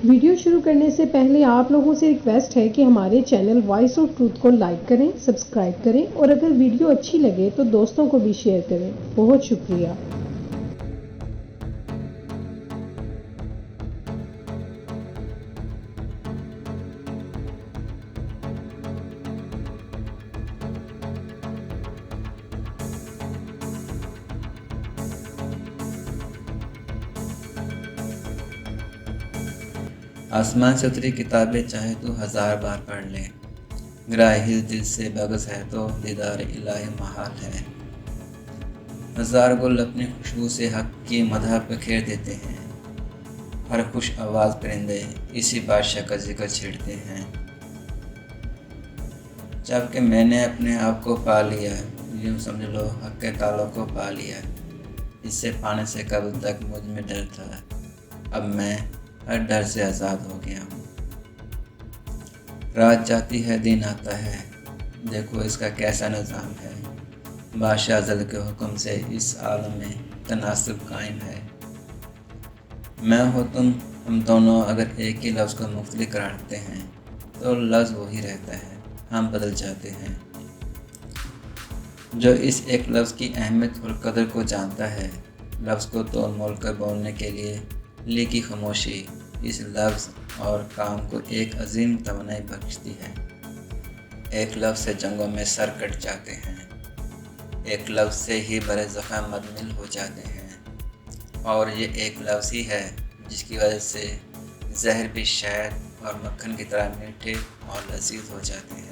Video شروع کرنے سے پہلے آپ لوگوں سے ریکویسٹ ہے کہ ہمارے چینل وائس آف ٹروتھ کو لائک کریں، سبسکرائب کریں اور اگر ویڈیو اچھی لگے تو دوستوں کو بھی شیئر کریں۔ بہت شکریہ۔ آسمان سے اتری کتابیں چاہے تو 1000 بار پڑھ لیں، گراہی دل سے بغض ہے تو دیدار الہی محال ہے۔ 1000 گل اپنی خوشبو سے حق کی مدح پہ کھیر دیتے ہیں، ہر خوش آواز پرندے اسی بادشاہ کا ذکر چھیڑتے ہیں۔ جبکہ میں نے اپنے آپ کو پا لیا، یوں سمجھ لو حق کے تالوں کو پا لیا، اس سے پانے سے قبل تک مجھ میں ڈر تھا، اب میں ہر ڈر سے آزاد ہو گیا ہوں۔ رات جاتی ہے دن آتا ہے، دیکھو اس کا کیسا نظام ہے، بادشاہ ازل کے حکم سے اس عالم میں تناسب قائم ہے۔ میں ہو تم، ہم دونوں اگر ایک ہی لفظ کو مختلف کرتے ہیں تو لفظ وہی رہتا ہے، ہم بدل جاتے ہیں۔ جو اس ایک لفظ کی اہمیت اور قدر کو جانتا ہے، لفظ کو تول مول کر بولنے کے لیے لیکی خاموشی اس لفظ اور کام کو ایک عظیم توانائی بخشتی ہے۔ ایک لفظ سے جنگوں میں سر کٹ جاتے ہیں، ایک لفظ سے ہی بڑے زخم مدمل ہو جاتے ہیں، اور یہ ایک لفظ ہی ہے جس کی وجہ سے زہر بھی شہد اور مکھن کی طرح میٹھے اور لذیذ ہو جاتے ہیں۔